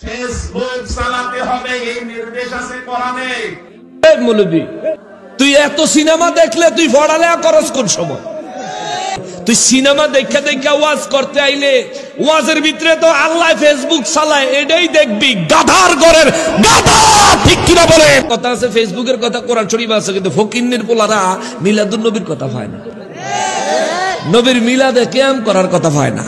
Facebook চালাতে হবে এই নির্দেশ আছে কোরআনে। এই মৌলবি, তুই এত সিনেমা দেখলে তুই পড়ালেখা করস কোন সময়? তুই সিনেমা দেখা দেখা ওয়াজ করতে আইলে ওয়াজের ভিতরে তো আল্লাহ ফেসবুক চালায়, এটাই দেখবি গাধার ঘরের গাধা। ঠিক কিনা বলে? কথা আছে ফেসবুকের কথা, কোরআন শরীফ আছে, কিন্তু ফকিন্নির পোলারা মিলাদুন নবীর কথা পায় না, নবীর মিলাদে কিয়াম করার কথা পায় না।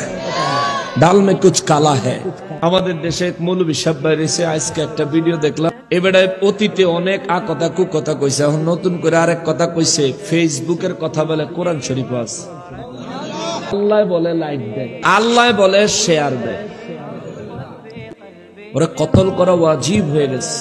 ডাল মে কুছ কালা হ্যায়। আমাদের দেশে মৌলবী সাহেব বাইরেছে, আজকে একটা ভিডিও দেখলাম, এবারে অতীতে অনেক কথা কু কথা কইছে, এখন নতুন করে আরেক কথা কইছে, ফেসবুকের কথা বলে কোরআন শরীফ আছে। আল্লাহ বলে লাইক দেয়, আল্লাহ বলে শেয়ার দেয়, ওরা কতল করা ওয়াজিব হয়ে গেছে।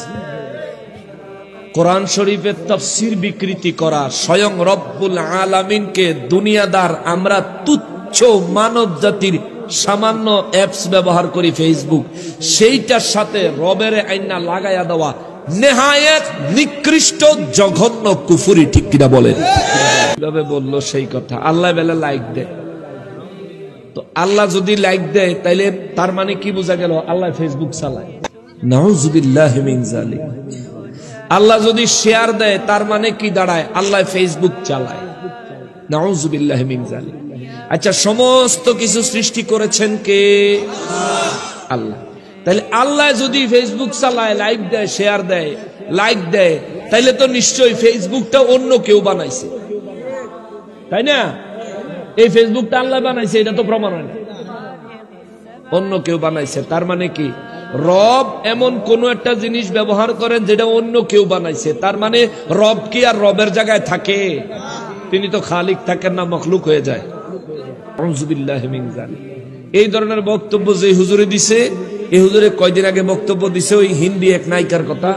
কোরআন শরীফের তাফসীর বিকৃতি করা, স্বয়ং রব্বুল আলামিনকে দুনিয়াদার আমরা তুচ্ছ মানব জাতির সামান্য অ্যাপস ব্যবহার করি ফেসবুক, সেইটার সাথে রবের আইনা লাগাইয়া দেওয়া নেহায়েত নিকৃষ্ট জঘন্য কুফরি। ঠিক কিনা বলেন? কিভাবে বললো সেই কথা, আল্লাহ বেলা লাইক দেয়। তো আল্লাহ যদি লাইক দেয় তাইলে তার মানে কি বোঝা গেল? আল্লাহ ফেসবুক চালায়। নাউযুবিল্লাহি মিন যালিক। আল্লাহ যদি শেয়ার দেয় তার মানে কি দাঁড়ায়? আল্লাহ ফেসবুক চালায়। নাউযুবিল্লাহি মিন যালিক। আচ্ছা, সমস্ত কিছু সৃষ্টি করেছেন কে? আল্লাহ। তাহলে আল্লাহ যদি ফেসবুক চালায়, লাইক দেয়, শেয়ার দেয়, লাইক দেয়, তাইলে তো নিশ্চয়ই ফেসবুকটা অন্য কেউ বানাইছে, তাই না? এই ফেসবুকটা আল্লাহ বানাইছে এটা তো প্রমাণ হয় না, অন্য কেউ বানাইছে। তার মানে কি? রব এমন কোন একটা জিনিস ব্যবহার করেন যেটা অন্য কেউ বানাইছে, তার মানে রব কি আর রবের জায়গায় থাকে? তিনি তো খালিক থাকেন না, মখলুক হয়ে যায়। এই ধরনের বক্তব্য যে হুজুরে দিছে, এই হুজুরে কয়দিন আগে বক্তব্য দিছে ওই হিন্দি এক নায়িকার কথা।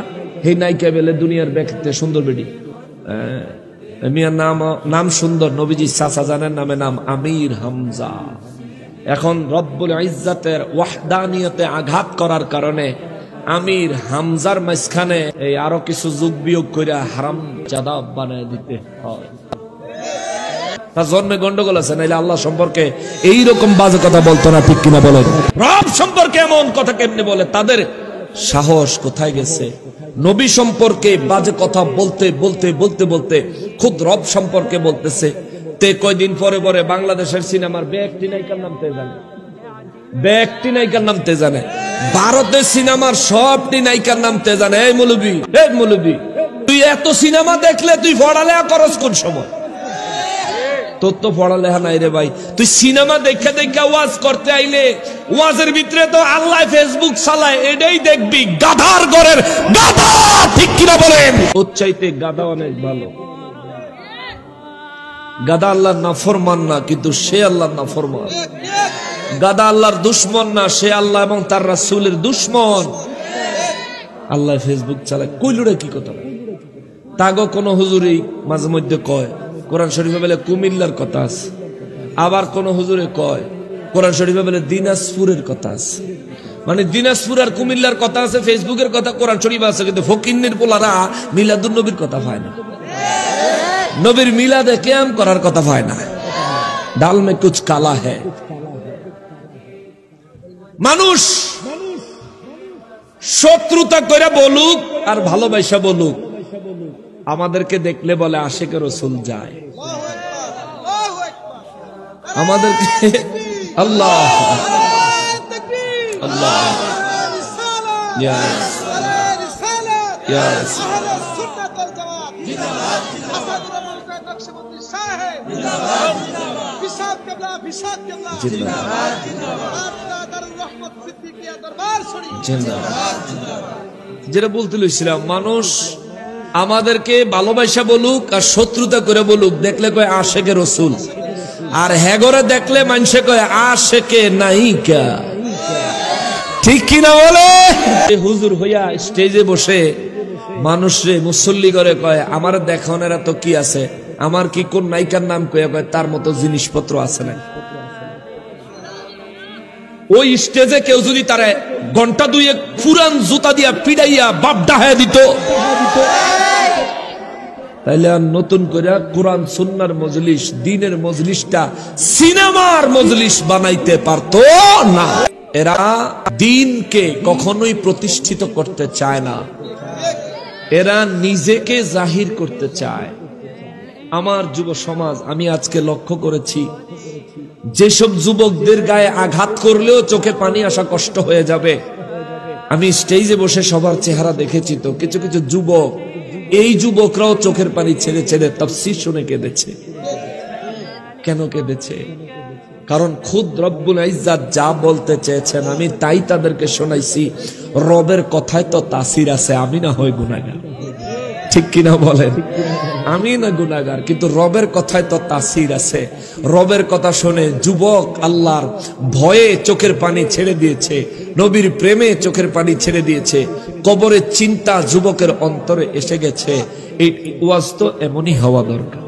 এই নায়িকা বেলে দুনিয়ার ব্যক্তিতে সুন্দর বেডি, মিয়ার নাম সুন্দর, নবীজি চাচা জানের নামে নাম আমির হামজা। এখন রব্বুল ইজ্জাতের ওয়াহদানিয়তে আঘাত করার কারণে আমির হামজার মাঝখানে এই আরো কিছু যোগ বিয়োগ করে হারাম জাদা বানায় দিতে হয়। তার জন্মে গন্ডগোল আছে, নাইলে আল্লাহ সম্পর্কে এইরকম বাজে কথা বলতো না। ঠিক কিনা বলেন? রব সম্পর্কে এমন কথা কেমনে বলে? তাদের সাহস কোথায় গেছে? নবী সম্পর্কে বাজে কথা বলতে বলতে বলতে বলতে খুদ রব সম্পর্কে বলতেছে। তে কয়দিন পরে পরে বাংলাদেশের সিনেমার ব্যক্তি নায়িকার নামতে জানে, ব্যক্তি নায়িকার নামতে জানে, ভারতের সিনেমার সবটি নায়িকার নামতে জানে। এই মৌলবি, এই মৌলবি, তুই এত সিনেমা দেখলে তুই পড়ালেখা করস কোন সময়? তোর তো পড়ালেখা নাই রে ভাই। তুই সিনেমা দেখা দেখা ওয়াজ করতে আইলে ওয়াজের ভিতরে তো আল্লাহ ফেসবুক চালায়, এটাই দেখবি গাধার ঘরের গাধা। ঠিক কিনা বলেন? ওর চাইতে গাধা অনেক ভালো। গাধা আল্লাহর নাফরমান না, কিন্তু সে আল্লাহর নাফরমান। গাধা আল্লাহর দুশ্মন না, সে আল্লাহ এবং তার রাসূলের দুশ্মন। আল্লাহ ফেসবুক চালায়, কইলুরে কি কথা? তাগো কোন হুজুরি মাঝে মধ্যে কয় কোরআন শরীফে বলে কুমিল্লার কথা আছে, আবার কোন হুজুরে কয় কোরআন শরীফে বলে দিনাজপুরের কথা আছে। মানে দিনাজপুর আর কুমিল্লার কথা আছে, ফেসবুকের কথা কোরআন শরীফ আছে, কিন্তু ফকিন্নির পোলারা মিলাদুন নবীর কথা পায় না, নবীর মিলাদে কিয়াম করার কথা পায় না। ডাল মে কুছ কালা হ্যায়। মানুষ শত্রুতা করে বলুক আর ভালোবাসা বলুক, আমাদেরকে দেখলে বলে আশিকে রাসূল যায়, আমাদেরকে আল্লাহ আল্লাহ যেটা বলতে লইছিলাম, মানুষ আমাদেরকে ভালোবাসা বলুক আর শত্রুতা করে বলুক, দেখলে কয় আশিকে রাসূল, আর হেগরে দেখলে মানুষে কয় আশিকে নায়িকা। ঠিক কিনা বলে? হুজুর হইয়া স্টেজে বসে মানুষরে মুসল্লি করে কয় আমার দেখানোরা তো কি আছে, আমার কি কোন নায়িকার নাম কয়ে কয় তার মতো জিনিসপত্র আছে না। ওই স্টেজে কেউ যদি তারা ঘন্টা দুয়ে পুরান জুতা দিয়া পিড়াইয়া বাপ ডাহাইয়া দিত, তাইলে আর নতুন করে কোরআন সুন্নাহর মজলিস, দ্বীনের মজলিসটা সিনেমার মজলিস বানাইতে পারতো না। এরা দ্বীনকে কখনোই প্রতিষ্ঠিত করতে চায় না, এরা নিজেকে জাহির করতে চায়। আমার যুব সমাজ, আমি আজকে লক্ষ্য করেছি, যেসব যুবকদের গায়ে আঘাত করলেও চোখে পানি আসা কষ্ট হয়ে যাবে। আমি স্টেজে বসে সবার চেহারা দেখেছি, তো কিছু কিছু যুবক, এই যুবকরাও চোখের পানি ছেড়ে ছেড়ে তাফসীর শুনে কেঁদেছে। কেন কেঁদেছে? কারণ খুদ রব্বুল ইজ্জাত যা বলতে চেয়েছেন আমি তাই তাদেরকে শোনাইছি। রবের কথায় তো তাসির আছে, আমি না হয় গুনাহগার, ঠিক কিনা বলেন? আমি না গুনাহগার, কিন্তু রবের কথায় তো তাসির আছে। রবের কথা শুনে যুবক আল্লাহর ভয়ে চোখের পানি ছেড়ে দিয়েছে, নবীর প্রেমে চোখের পানি ছেড়ে দিয়েছে, কবরের চিন্তা যুবকের অন্তরে এসে গেছে। এই ওয়াজ তো এমনই হওয়া দরকার।